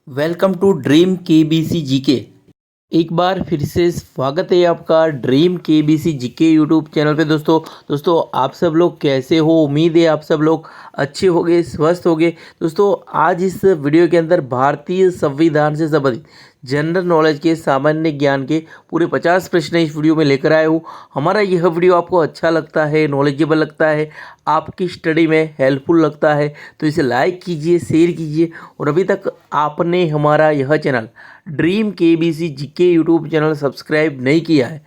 Welcome to dream KBC GK. एक बार फिर से स्वागत है आपका dream KBC GK YouTube channel पे। दोस्तों आप सब लोग कैसे हो? उम्मीद है आप सब लोग अच्छे होंगे, स्वस्थ होंगे। दोस्तों आज इस वीडियो के अंदर भारतीय संविधान से संबंधित जनरल नॉलेज के सामान्य ज्ञान के पूरे 50 प्रश्न इस वीडियो में लेकर आया हूँ। हमारा यह वीडियो आपको अच्छा लगता है, नॉलेजेबल लगता है, आपकी स्टडी में हेल्पफुल लगता है तो इसे लाइक कीजिए, शेयर कीजिए। और अभी तक आपने हमारा यह channel dream KBC GK YouTube channel subscribe नहीं किया है,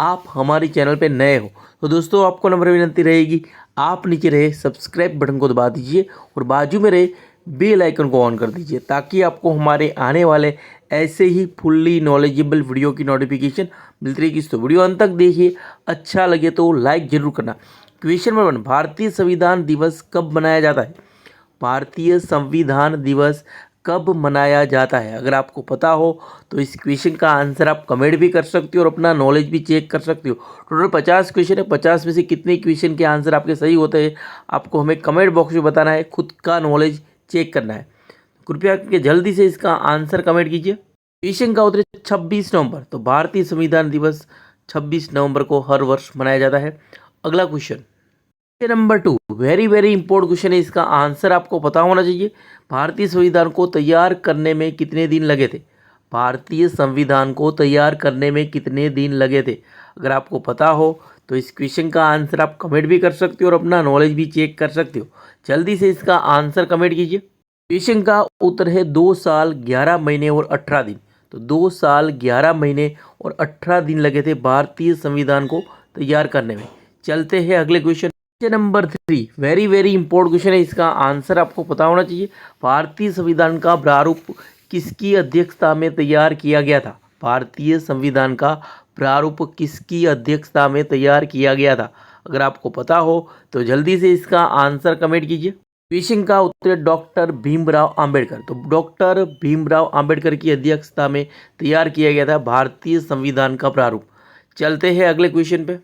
आप हमारे चैनल पे नए हो तो दोस्तों आपको नम्र विनती रहेगी, आप नीचे रहे सब्सक्राइब बटन को दबा दीजिए और बाजू में रहे बेल आइकन को ऑन कर दीजिए ताकि आपको हमारे आने वाले ऐसे ही फुल्ली नॉलेजेबल वीडियो की नोटिफिकेशन मिलती रहेगी। तो वीडियो अंत तक देखिए, अच्छा लगे तो लाइक जरूर करना। क्वेश्चन नंबर 1, भारतीय संविधान दिवस कब मनाया जाता है? भारतीय संविधान दिवस कब मनाया जाता है? अगर आपको पता हो तो इस क्वेश्चन का आंसर आप कमेंट भी कर सकते हो और अपना नॉलेज भी चेक कर सकते हो। टोटल 50 क्वेश्चन है, 50 में से कितने क्वेश्चन के आंसर आपके सही होते हैं आपको हमें कमेंट बॉक्स में बताना है, खुद का नॉलेज चेक करना है। कृपया करके जल्दी से इसका आंसर कमेंट कीजिए। क्वेश्चन का उत्तर 26 नवंबर। तो भारतीय संविधान दिवस 26 नवंबर को हर वर्ष मनाया जाता है। अगला question number 2, very very important question है, इसका आंसर आपको पता होना चाहिए। भारतीय संविधान को तैयार करने में कितने दिन लगे थे? भारतीय संविधान को तैयार करने में कितने दिन लगे थे? अगर आपको पता हो तो इस क्वेश्चन का आंसर आप कमेंट भी कर सकते हो और अपना नॉलेज भी चेक कर सकते हो। जल्दी से इसका आंसर कमेंट कीजिए। क्वेश्चन का उत्तर है 2 साल 11 महीने और 18 दिन। तो 2 साल 11 महीने और 18 दिन लगे थे भारतीय संविधान को तैयार करने में। चलते हैं अगले question number 3, very very important question है, इसका आंसर आपको पता होना चाहिए। भारतीय संविधान का प्रारूप किसकी अध्यक्षता में तैयार किया गया था? भारतीय संविधान का प्रारूप किसकी अध्यक्षता में तैयार किया गया था? अगर आपको पता हो तो जल्दी से इसका आंसर कमेंट कीजिए। क्वेश्चन का उत्तर डॉक्टर भीमराव अंबेडकर। तो डॉक्टर भीमराव अंबेडकर की अध्यक्षता में तैयार किया गया था भारतीय संविधान का प्रारूप। चलते हैं अगले क्वेश्चन पे।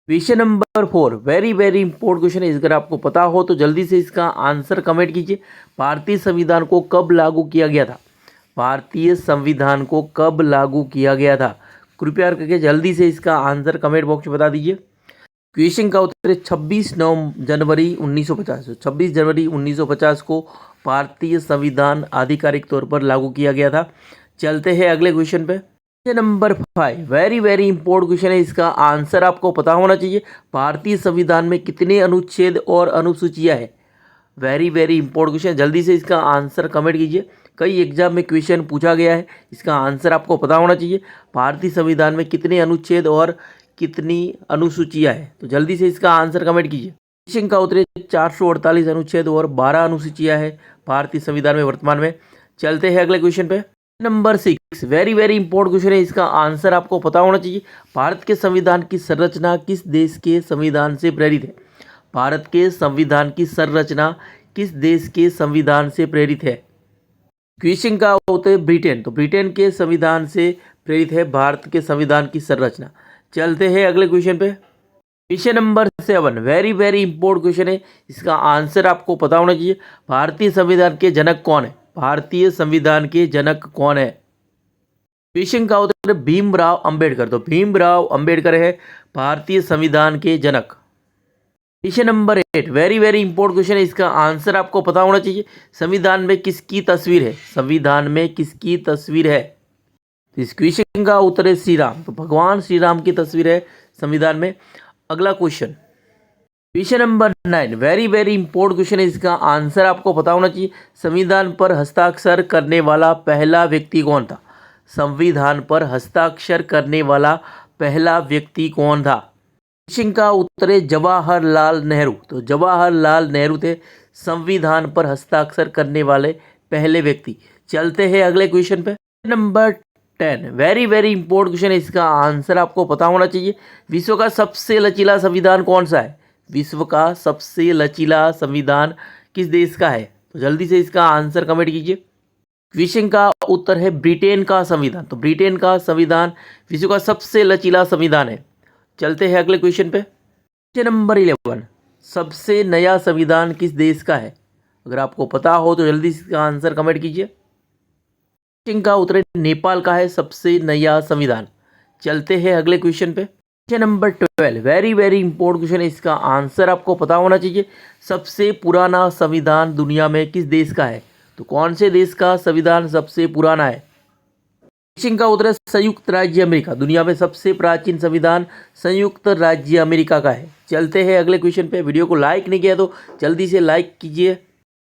Question number 4, very very important question है, अगर आपको पता हो तो जल्दी से इसका आंसर कमेंट कीजिए। भारतीय संविधान को कब लागू किया गया था? भारतीय संविधान को कब लागू किया गया था? कृपया करके जल्दी से इसका आंसर कमेंट बॉक्स में बता दीजिए। क्वेश्चन का उत्तर है 26 जनवरी 1950। 26 जनवरी 1950 को भारतीय संविधान आधिकारिक तौर पर लागू किया गया था। चलते हैं अगले क्वेश्चन पे। Question number 5, very very important question है, इसका आंसर आपको पता होना चाहिए। भारतीय संविधान में कितने अनुच्छेद और अनुसूचियां है? वेरी वेरी इंपॉर्टेंट क्वेश्चन, जल्दी से इसका आंसर कमेंट कीजिए। कई एग्जाम में क्वेश्चन पूछा गया है, इसका आंसर आपको पता होना चाहिए। भारतीय संविधान में कितने अनुच्छेद और कितनी अनुसूचियां है? तो जल्दी से इसका आंसर कमेंट कीजिए। क्वेश्चन का उत्तर 448 अनुच्छेद और 12 अनुसूचियां है भारतीय संविधान में वर्तमान में। चलते हैं अगले क्वेश्चन पे। Number 6, very very important question है, इसका आंसर आपको पता होना चाहिए। भारत के संविधान की संरचना किस देश के संविधान से प्रेरित है? भारत के संविधान की संरचना किस देश के संविधान से प्रेरित है? क्वेश्चन का उत्तर है ब्रिटेन। तो ब्रिटेन के संविधान से प्रेरित है भारत के संविधान की संरचना। चलते हैं अगले क्वेश्चन पे। Question number 7, very very important question है, इसका आंसर आपको पता होना चाहिए। भारतीय संविधान के जनक कौन है? भारतीय संविधान के जनक कौन है? क्वेश्चन का उत्तर भीमराव अंबेडकर। तो भीमराव अंबेडकर है भारतीय संविधान के जनक। Question number 8, very very important question है, इसका आंसर आपको पता होना चाहिए। संविधान में किसकी तस्वीर है? संविधान में किसकी तस्वीर है? इस क्वेश्चन का उत्तर है श्री राम। तो भगवान श्री राम की तस्वीर है संविधान में। अगला question, question number 9, very very important question है, इसका आंसर आपको पता होना चाहिए। संविधान पर हस्ताक्षर करने वाला पहला व्यक्ति कौन था? संविधान पर हस्ताक्षर करने वाला पहला व्यक्ति कौन था? क्वेश्चन का उत्तर है जवाहरलाल नेहरू। तो जवाहरलाल नेहरू थे संविधान पर हस्ताक्षर करने वाले पहले व्यक्ति। चलते हैं अगले क्वेश्चन पे। Number 10, very very important question है, इसका आंसर आपको पता होना चाहिए। विश्व का सबसे लचीला संविधान कौन सा है? विश्व का सबसे लचीला संविधान किस देश का है? तो जल्दी से इसका आंसर कमेंट कीजिए। क्वेश्चन का उत्तर है ब्रिटेन का संविधान। तो ब्रिटेन का संविधान विश्व का सबसे लचीला संविधान है। चलते हैं अगले क्वेश्चन पे। क्वेश्चन नंबर 11, सबसे नया संविधान किस देश का है? अगर आपको पता हो तो जल्दी इसका आंसर कमेंट कीजिए। क्वेश्चन का उत्तर है नेपाल का है सबसे नया संविधान। चलते हैं अगले क्वेश्चन पे। Question number 12 very very important question है, इसका आंसर आपको पता होना चाहिए। सबसे पुराना संविधान दुनिया में किस देश का है? तो कौन से देश का संविधान सबसे पुराना है? क्वेश्चन का उत्तर है संयुक्त राज्य अमेरिका। दुनिया में सबसे प्राचीन संविधान संयुक्त राज्य अमेरिका का है। चलते हैं अगले क्वेश्चन पे। वीडियो को लाइक नहीं किया तो जल्दी से लाइक कीजिए।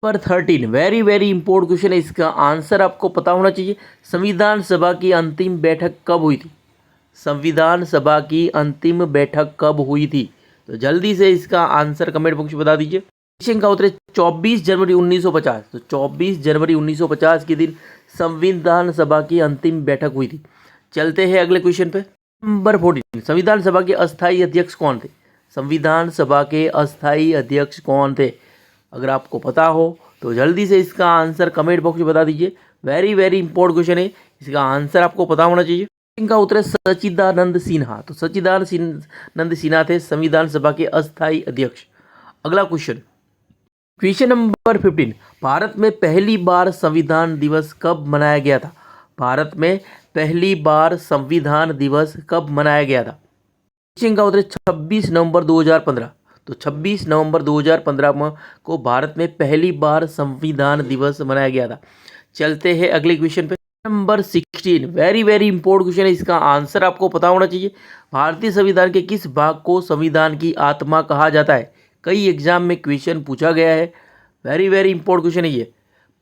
Number 13 very very important question है, इसका आंसर आपको पता होना चाहिए। संविधान सभा की अंतिम बैठक कब हुई थी? संविधान सभा की अंतिम बैठक कब हुई थी? तो जल्दी से इसका आंसर कमेंट बॉक्स में बता दीजिए। क्वेश्चन का उत्तर 24 जनवरी 1950। तो 24 जनवरी 1950 के दिन संविधान सभा की अंतिम बैठक हुई थी। चलते हैं अगले क्वेश्चन पे। नंबर 14 संविधान सभा के अस्थायी अध्यक्ष कौन थे? संविधान सभा के अस्थायी अध्यक्ष कौन थे? अगर आपको पता हो तो जल्दी से इसका आंसर कमेंट बॉक्स में बता दीजिए। वेरी वेरी इंपॉर्टेंट क्वेश्चन है, इसका आंसर आपको पता होना चाहिए। इनका उत्तर है सच्चिदानंद सिन्हा। तो सच्चिदानंद सिन्हा थे संविधान सभा के अस्थायी अध्यक्ष। अगला क्वेश्चन, क्वेश्चन नंबर 15 भारत में पहली बार संविधान दिवस कब मनाया गया था? भारत में पहली बार संविधान दिवस कब मनाया गया था? क्वेश्चन का उत्तर 26 नवंबर 2015। तो 26 नवंबर 2015 को भारत में पहली बार संविधान दिवस मनाया गया था। चलते हैं अगले क्वेश्चन पे। Number 16 very very important question है, इसका आंसर आपको पता होना चाहिए। भारतीय संविधान के किस भाग को संविधान की आत्मा कहा जाता है? कई एग्जाम में क्वेश्चन पूछा गया है। वेरी वेरी इंपॉर्टेंट क्वेश्चन है ये।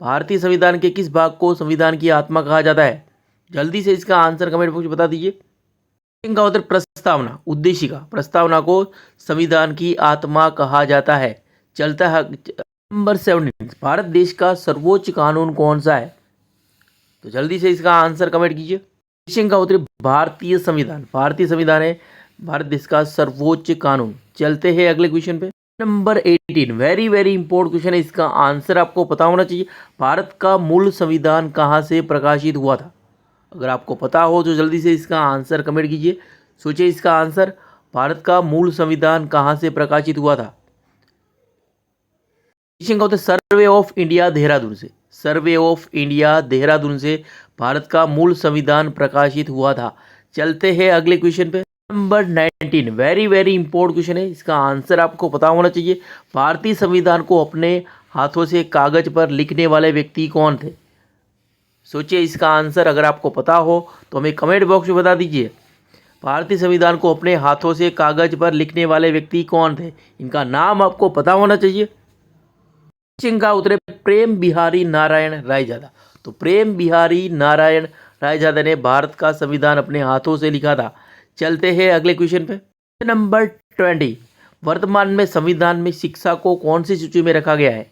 भारतीय संविधान के किस भाग को संविधान की आत्मा कहा जाता है? जल्दी से इसका आंसर कमेंट बॉक्स में बता दीजिए। इनका उत्तर प्रस्तावना, उद्देशिका। प्रस्तावना को संविधान की आत्मा कहा जाता है। चलता है नंबर 17 भारत देश का सर्वोच्च कानून कौन सा है? तो जल्दी से इसका आंसर कमेंट कीजिए। क्वेश्चन का उत्तर भारतीय संविधान। भारतीय संविधान है भारत देश का सर्वोच्च कानून। चलते हैं अगले क्वेश्चन पे। Number 18 very very important question है, इसका आंसर आपको पता होना चाहिए। भारत का मूल संविधान कहाँ से प्रकाशित हुआ था? अगर आपको पता हो तो जल्दी से इसका आंसर कमेंट कीजिए। सोचिए इसका आंसर, भारत का मूल संविधान कहाँ से प्रकाशित हुआ था? क्वेश्चन का उत्तर सर्वे ऑफ इंडिया देहरादून से। सर्वे ऑफ इंडिया देहरादून से भारत का मूल संविधान प्रकाशित हुआ था। चलते हैं अगले क्वेश्चन पे। Number 19 very very important question है, इसका आंसर आपको पता होना चाहिए। भारतीय संविधान को अपने हाथों से कागज पर लिखने वाले व्यक्ति कौन थे? सोचिए इसका आंसर, अगर आपको पता हो तो हमें कमेंट बॉक्स में बता दीजिए। भारतीय संविधान को अपने हाथों से कागज पर लिखने वाले व्यक्ति कौन थे? इनका नाम आपको पता होना चाहिए। इनका उत्तर है प्रेम बिहारी नारायण रायजादा। तो प्रेम बिहारी नारायण रायजादा ने भारत का संविधान अपने हाथों से लिखा था। चलते हैं अगले क्वेश्चन पे। नंबर 20 वर्तमान में संविधान में शिक्षा को कौन सी सूची में रखा गया है?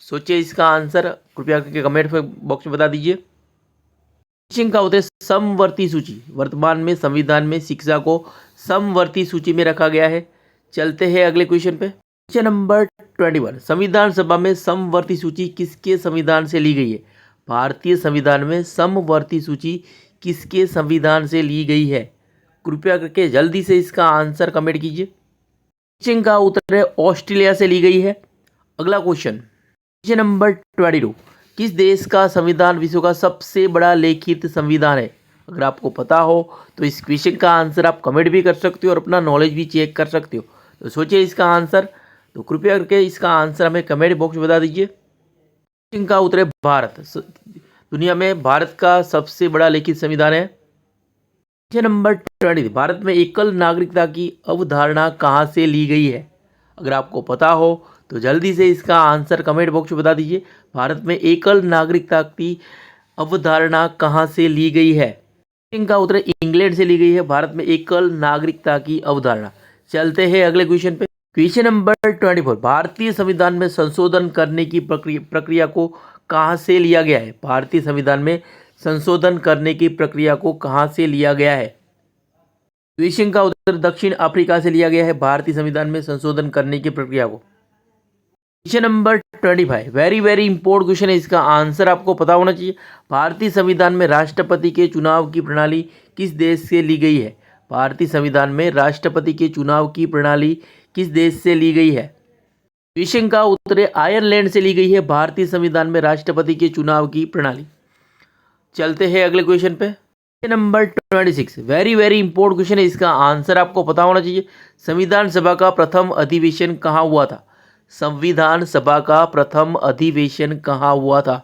सोचिए इसका आंसर, कृपया करके कमेंट बॉक्स में बता दीजिए। क्वेश्चन का उत्तर है समवर्ती सूची। वर्तमान में संविधान में शिक्षा को समवर्ती सूची में रखा गया है। चलते हैं अगले क्वेश्चन पे। क्वेश्चन नंबर 21 संविधान सभा में समवर्ती सूची किसके संविधान से ली गई है? भारतीय संविधान में समवर्ती सूची किसके संविधान से ली गई है? कृपया करके जल्दी से इसका आंसर कमेंट कीजिए। क्वेश्चन का उत्तर है ऑस्ट्रेलिया से ली गई है। अगला क्वेश्चन, क्वेश्चन नंबर 22 किस देश का संविधान विश्व का सबसे बड़ा लिखित संविधान है? अगर आपको पता हो तो इस क्वेश्चन का आंसर आप कमेंट भी कर सकते हो और अपना नॉलेज भी चेक कर सकते हो। तो सोचिए इसका आंसर, तो कृपया करके इसका आंसर हमें कमेंट बॉक्स में बता दीजिए। इनका उत्तर है भारत। दुनिया में भारत का सबसे बड़ा लिखित संविधान है। क्वेश्चन नंबर 20 भारत में एकल नागरिकता की अवधारणा कहाँ से ली गई है? अगर आपको पता हो तो जल्दी से इसका आंसर कमेंट बॉक्स में बता दीजिए। भारत में एकल नागरिकता की अवधारणा कहाँ से ली गई है? इनका उत्तर इंग्लैंड से ली गई है भारत में एकल नागरिकता की अवधारणा। चलते हैं अगले क्वेश्चन पे। क्वेश्चन नंबर 24 भारतीय संविधान में संशोधन करने की प्रक्रिया को कहाँ से लिया गया है? भारतीय संविधान में संशोधन करने की प्रक्रिया को कहाँ से लिया गया है? क्वेश्चन का उत्तर दक्षिण अफ्रीका से लिया गया है भारतीय संविधान में संशोधन करने की प्रक्रिया को। Question number 25 very very important question है, इसका आंसर आपको पता होना चाहिए। भारतीय संविधान में राष्ट्रपति के चुनाव की प्रणाली किस देश से ली गई है? भारतीय संविधान में राष्ट्रपति के चुनाव की प्रणाली किस देश से ली गई है? क्वेश्चन का उत्तर आयरलैंड से ली गई है भारतीय संविधान में राष्ट्रपति के चुनाव की प्रणाली। चलते हैं अगले क्वेश्चन पे। Number 26 very very important question है, इसका आंसर आपको पता होना चाहिए। संविधान सभा का प्रथम अधिवेशन कहाँ हुआ था? संविधान सभा का प्रथम अधिवेशन कहाँ हुआ था?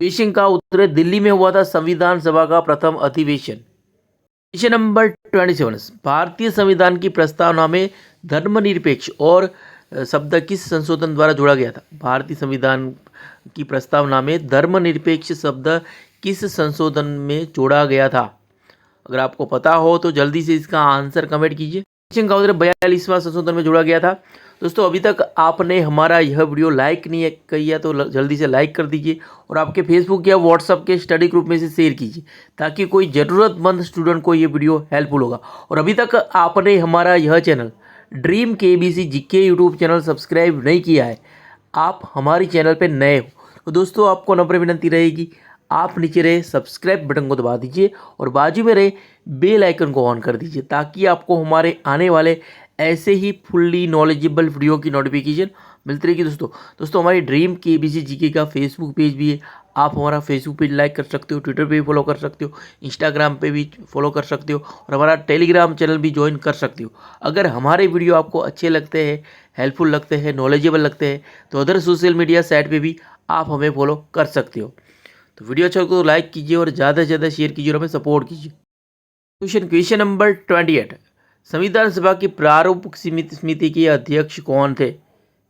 क्वेश्चन का उत्तर दिल्ली में हुआ था संविधान सभा का प्रथम अधिवेशन। क्वेश्चन नंबर 27 भारतीय संविधान की प्रस्तावना में धर्मनिरपेक्ष और शब्द किस संशोधन द्वारा जोड़ा गया था? भारतीय संविधान की प्रस्तावना में धर्मनिरपेक्ष शब्द किस संशोधन में जोड़ा गया था? अगर आपको पता हो तो जल्दी से इसका आंसर कमेंट कीजिए। क्वेश्चन का उत्तर 42वां संशोधन में जोड़ा गया था। दोस्तों अभी तक आपने हमारा यह वीडियो लाइक नहीं किया तो जल्दी से लाइक कर दीजिए और आपके फेसबुक या व्हाट्सएप के स्टडी ग्रुप में से शेयर कीजिए ताकि कोई ज़रूरतमंद स्टूडेंट को ये वीडियो हेल्पफुल होगा। और अभी तक आपने हमारा यह channel dream KBC GK YouTube channel subscribe नहीं किया है, आप हमारी चैनल पर नए हो तो दोस्तों आपको नम्र विनंती रहेगी, आप नीचे रहे सब्सक्राइब बटन को दबा दीजिए और बाजू में रहे बेल आइकन को ऑन कर दीजिए ताकि आपको हमारे आने वाले ऐसे ही फुल्ली नॉलेजेबल वीडियो की नोटिफिकेशन मिलती रहेगी। दोस्तों हमारी ड्रीम केबीसी जीके का फेसबुक पेज भी है, आप हमारा फेसबुक पेज लाइक कर सकते हो, ट्विटर पे भी फॉलो कर सकते हो, इंस्टाग्राम पे भी फॉलो कर सकते हो और हमारा टेलीग्राम चैनल भी ज्वाइन कर सकते हो। अगर हमारे वीडियो आपको अच्छे लगते हैं, हेल्पफुल लगते हैं, नॉलेजेबल लगते हैं तो अदर सोशल मीडिया साइट पर भी आप हमें फॉलो कर सकते हो। तो वीडियो अच्छा हो तो लाइक कीजिए और ज़्यादा से ज़्यादा शेयर कीजिए और हमें सपोर्ट कीजिए। क्वेश्चन नंबर 28 संविधान सभा की प्रारूप समिति के अध्यक्ष कौन थे?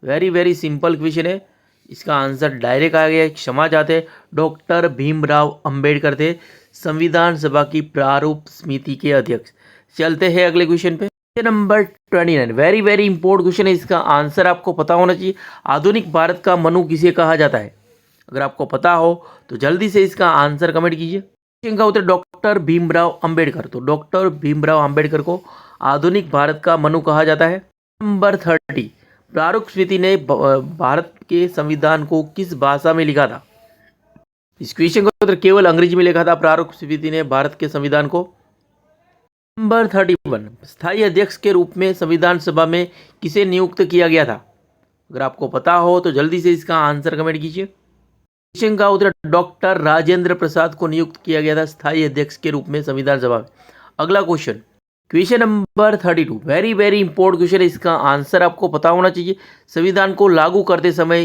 वेरी वेरी सिंपल क्वेश्चन है, इसका आंसर डायरेक्ट आ गया, क्षमा चाहते डॉक्टर भीमराव अंबेडकर थे संविधान सभा की प्रारूप समिति के अध्यक्ष। चलते हैं अगले क्वेश्चन पे। Number 29 very very important question है, इसका आंसर आपको पता होना चाहिए। आधुनिक भारत का मनु किसे कहा जाता है? अगर आपको पता हो तो जल्दी से इसका आंसर कमेंट कीजिए। क्वेश्चन का उत्तर डॉक्टर भीमराव अंबेडकर, तो डॉक्टर भीमराव अंबेडकर को आधुनिक भारत का मनु कहा जाता है। नंबर 30 प्रारूप समिति ने भारत के संविधान को किस भाषा में लिखा था? इस क्वेश्चन का उत्तर केवल अंग्रेजी में लिखा था प्रारूप समिति ने भारत के संविधान को। नंबर 31 स्थायी अध्यक्ष के रूप में संविधान सभा में किसे नियुक्त किया गया था? अगर आपको पता हो तो जल्दी से इसका आंसर कमेंट कीजिए। क्वेश्चन का उत्तर डॉक्टर राजेंद्र प्रसाद को नियुक्त किया गया था स्थायी अध्यक्ष के रूप में संविधान सभा में। अगला question number 32 very very important question है, इसका आंसर आपको पता होना चाहिए। संविधान को लागू करते समय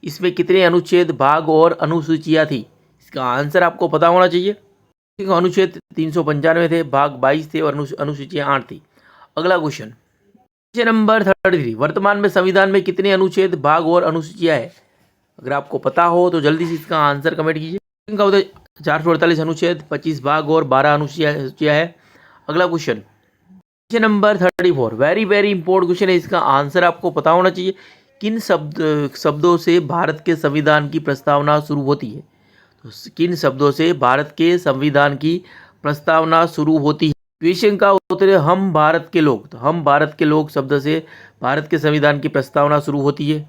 इसमें कितने अनुच्छेद, भाग और अनुसूचियां थी? इसका आंसर आपको पता होना चाहिए। अनुच्छेद 395 थे, भाग 22 थे और अनुसूचियां 8 थी। अगला क्वेश्चन नंबर 33 वर्तमान में संविधान में कितने अनुच्छेद, भाग और अनुसूचियां है? अगर आपको पता हो तो जल्दी से इसका आंसर कमेंट कीजिए। इनका उत्तर 448 अनुच्छेद, 25 भाग और 12 अनुसूचियां है। अगला question number 34 very very important question है, इसका आंसर आपको पता होना चाहिए। किन शब्दों से भारत के संविधान की प्रस्तावना शुरू होती है? तो किन शब्दों से भारत के संविधान की प्रस्तावना शुरू होती है? क्वेश्चन का उत्तर है हम भारत के लोग, तो हम भारत के लोग शब्द से भारत के संविधान की प्रस्तावना शुरू होती है।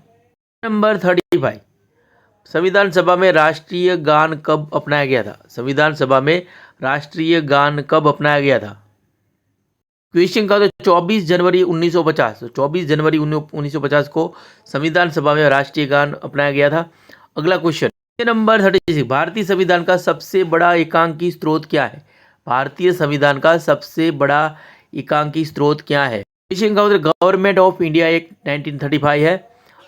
नंबर 35 संविधान सभा में राष्ट्रीय गान कब अपनाया गया था? संविधान सभा में राष्ट्रीय गान कब अपनाया गया था? क्वेश्चन का 24 जनवरी 1950, तो 24 जनवरी 1950 को संविधान सभा में राष्ट्रीय गान अपनाया गया था। अगला क्वेश्चन नंबर 36 भारतीय संविधान का सबसे बड़ा एकांकी स्रोत क्या है? भारतीय संविधान का सबसे बड़ा एकांकी स्रोत क्या है? क्वेश्चन का उत्तर गवर्नमेंट ऑफ इंडिया एक्ट 1935 है।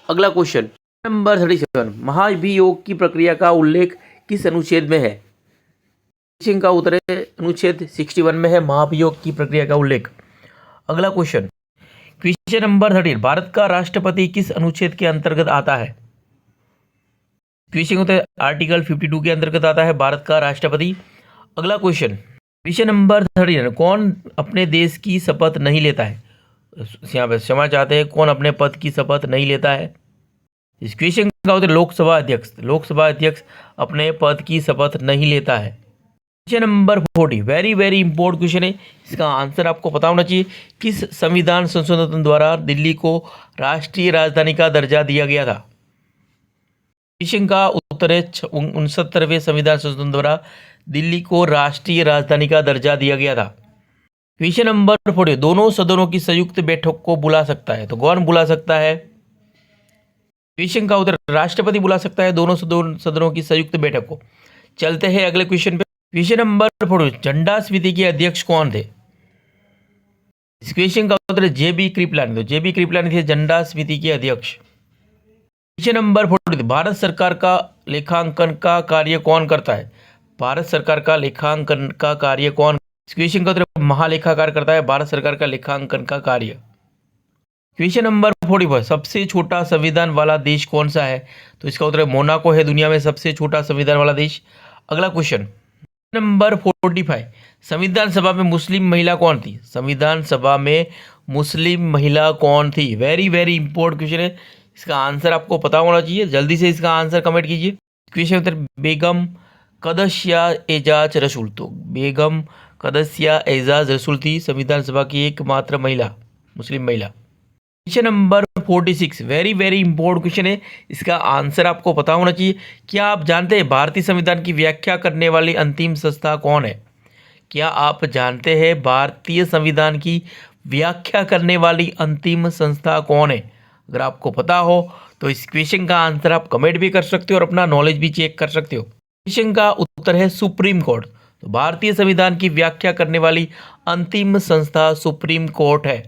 अगला क्वेश्चन नंबर 37 महाभियोग की प्रक्रिया का उल्लेख किस अनुच्छेद में है? क्वेश्चन का उत्तर अनुच्छेद 61 में है महाभियोग की प्रक्रिया का उल्लेख। अगला क्वेश्चन नंबर 30 भारत का राष्ट्रपति किस अनुच्छेद के अंतर्गत आता है? क्वेश्चन उत्तर आर्टिकल 52 के अंतर्गत आता है भारत का राष्ट्रपति। अगला क्वेश्चन नंबर 30 कौन अपने देश की शपथ नहीं लेता है? यहाँ पर क्षमा चाहते हैं, कौन अपने पद की शपथ नहीं लेता है? इस क्वेश्चन का उत्तर लोकसभा अध्यक्ष, लोकसभा अध्यक्ष अपने पद की शपथ नहीं लेता है। Question number 40 very very important question है, इसका आंसर आपको पता होना चाहिए। किस संविधान संशोधन द्वारा दिल्ली को राष्ट्रीय राजधानी का दर्जा दिया गया था? क्वेश्चन का उत्तर है 69वें संविधान संशोधन द्वारा दिल्ली को राष्ट्रीय राजधानी का दर्जा दिया गया था। क्वेश्चन नंबर 40 दोनों सदनों की संयुक्त बैठक को बुला सकता है, तो कौन बुला सकता है? क्वेश्चन का उत्तर राष्ट्रपति बुला सकता है दोनों सदनों की संयुक्त बैठक को। चलते हैं अगले क्वेश्चन पे। क्वेश्चन नंबर 4, झंडा समिति के अध्यक्ष कौन थे? इस क्वेश्चन का उत्तर है JB कृपलानी। तो JB कृपलानी थे झंडा समिति के अध्यक्ष। क्वेश्चन नंबर 4, भारत सरकार का लेखांकन का कार्य कौन करता है? भारत सरकार का लेखांकन का कार्य कौन? इस क्वेश्चन का उत्तर महालेखाकार करता है भारत सरकार का लेखांकन का कार्य। क्वेश्चन नंबर 45, सबसे छोटा संविधान वाला देश कौन सा है? तो इसका उत्तर मोनाको है दुनिया में सबसे छोटा संविधान वाला देश। अगला क्वेश्चन नंबर 45, संविधान सभा में मुस्लिम महिला कौन थी? संविधान सभा में मुस्लिम महिला कौन थी? वेरी वेरी इंपॉर्टेंट क्वेश्चन है, इसका आंसर आपको पता होना चाहिए। जल्दी से इसका आंसर कमेंट कीजिए। क्वेश्चन उत्तर बेगम कदसिया एजाज रसूल। तो बेगम कदसिया एजाज रसूल थी संविधान सभा की एकमात्र महिला, मुस्लिम महिला। Question number 46, very very important question है, इसका आंसर आपको पता होना चाहिए। क्या आप जानते हैं भारतीय संविधान की व्याख्या करने वाली अंतिम संस्था कौन है? क्या आप जानते हैं भारतीय संविधान की व्याख्या करने वाली अंतिम संस्था कौन है? अगर आपको पता हो तो इस क्वेश्चन का आंसर आप कमेंट भी कर सकते हो और अपना नॉलेज भी चेक कर सकते हो। क्वेश्चन का उत्तर है सुप्रीम कोर्ट। तो भारतीय संविधान की व्याख्या करने वाली अंतिम संस्था सुप्रीम कोर्ट है।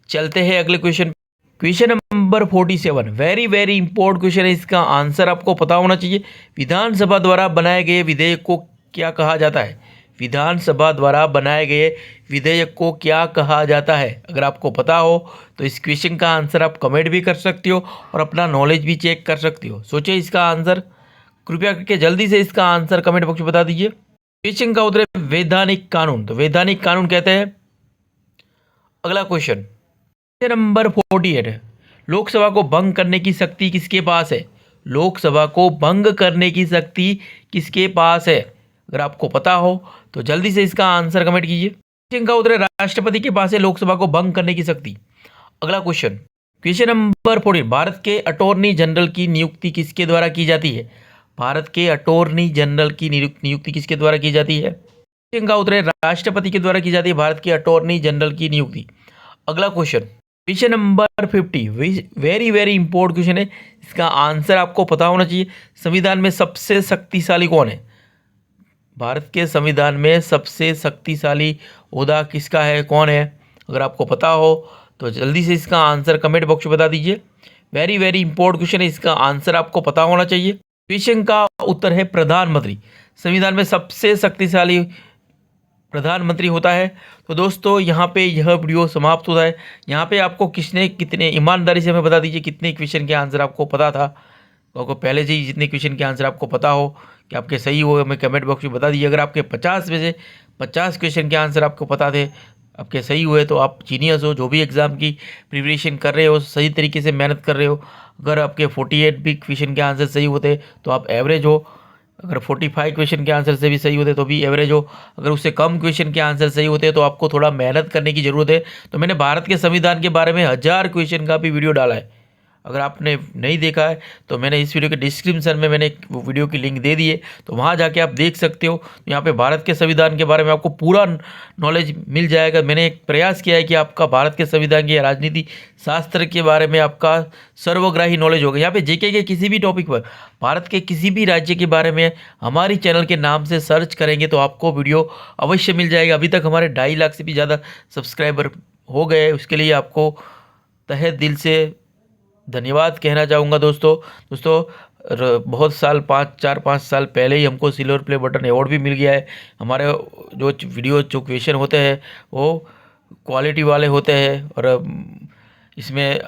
चलते हैं अगले question. Question number 47, very very important question है, इसका आंसर आपको पता होना चाहिए। विधानसभा द्वारा बनाए गए विधेयक को क्या कहा जाता है? विधानसभा द्वारा बनाए गए विधेयक को क्या कहा जाता है? अगर आपको पता हो तो इस क्वेश्चन का आंसर आप कमेंट भी कर सकते हो और अपना नॉलेज भी चेक कर सकते हो। सोचिए इसका आंसर, कृपया करके जल्दी से इसका आंसर कमेंट बॉक्स में बता दीजिए। क्वेश्चन का उत्तर है वैधानिक कानून। तो वैधानिक कानून कहते हैं। अगला क्वेश्चन नंबर 48, लोकसभा को भंग करने की शक्ति किसके पास है? लोकसभा को भंग करने की शक्ति किसके पास है? अगर आपको पता हो तो जल्दी से इसका आंसर कमेंट कीजिए। क्वेश्चन का उत्तर राष्ट्रपति के पास है लोकसभा को भंग करने की शक्ति। अगला क्वेश्चन नंबर 40, भारत के अटॉर्नी जनरल की नियुक्ति किसके द्वारा की जाती है? भारत के अटॉर्नी जनरल की नियुक्ति किसके द्वारा की जाती है? क्वेश्चन का उत्तर राष्ट्रपति के द्वारा की जाती है भारत के अटॉर्नी जनरल की नियुक्ति। अगला question number 50, very very important question है, इसका आंसर आपको पता होना चाहिए। संविधान में सबसे शक्तिशाली कौन है? भारत के संविधान में सबसे शक्तिशाली ओहदा किसका है, कौन है? अगर आपको पता हो तो जल्दी से इसका आंसर कमेंट बॉक्स में बता दीजिए। वेरी वेरी इंपॉर्टेंट क्वेश्चन है, इसका आंसर आपको पता होना चाहिए। क्वेश्चन का उत्तर है प्रधानमंत्री। संविधान में सबसे शक्तिशाली प्रधानमंत्री होता है। तो दोस्तों यहाँ पे यह वीडियो समाप्त होता है। यहाँ पे आपको किसने कितने ईमानदारी से हमें बता दीजिए कितने क्वेश्चन के आंसर आपको पता था। तो आपको पहले से ही जितने क्वेश्चन के आंसर आपको पता हो कि आपके सही हो, हमें कमेंट बॉक्स में बता दीजिए। अगर आपके 50 में से 50 क्वेश्चन के आंसर आपको पता थे, आपके सही हुए, तो आप जीनियस हो। जो भी एग्ज़ाम की प्रिपरेशन कर रहे हो, सही तरीके से मेहनत कर रहे हो। अगर आपके 48 भी क्वेश्चन के आंसर सही होते तो आप एवरेज हो। अगर 45 क्वेश्चन के आंसर से भी सही होते तो भी एवरेज हो। अगर उससे कम क्वेश्चन के आंसर सही होते तो आपको थोड़ा मेहनत करने की ज़रूरत है। तो मैंने भारत के संविधान के बारे में 1000 क्वेश्चन का भी वीडियो डाला है। अगर आपने नहीं देखा है तो मैंने इस वीडियो के डिस्क्रिप्शन में मैंने एक वीडियो की लिंक दे दी है, तो वहाँ जाके आप देख सकते हो। यहाँ पे भारत के संविधान के बारे में आपको पूरा नॉलेज मिल जाएगा। मैंने एक प्रयास किया है कि आपका भारत के संविधान की राजनीति शास्त्र के बारे में आपका सर्वग्राही नॉलेज होगा। यहाँ पे जेके के किसी भी टॉपिक पर, भारत के किसी भी राज्य के बारे में हमारी चैनल के नाम से सर्च करेंगे तो आपको वीडियो अवश्य मिल जाएगा। अभी तक हमारे 2.5 लाख से भी ज़्यादा सब्सक्राइबर हो गए, उसके लिए आपको तहे दिल से धन्यवाद कहना चाहूँगा। दोस्तों बहुत साल 4-5 साल पहले ही हमको सिल्वर प्ले बटन अवार्ड भी मिल गया है। हमारे जो क्वेश्चन होते हैं वो क्वालिटी वाले होते हैं और इसमें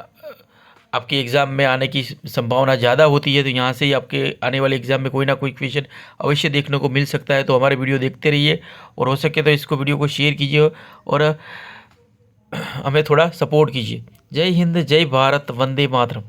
आपके एग्ज़ाम में आने की संभावना ज़्यादा होती है। तो यहाँ से ही आपके आने वाले एग्ज़ाम में कोई ना कोई क्वेश्चन अवश्य देखने को मिल सकता है। तो हमारे वीडियो देखते रहिए और हो सके तो इसको वीडियो को शेयर कीजिए और हमें थोड़ा सपोर्ट कीजिए। जय हिंद, जय भारत, वंदे मातरम।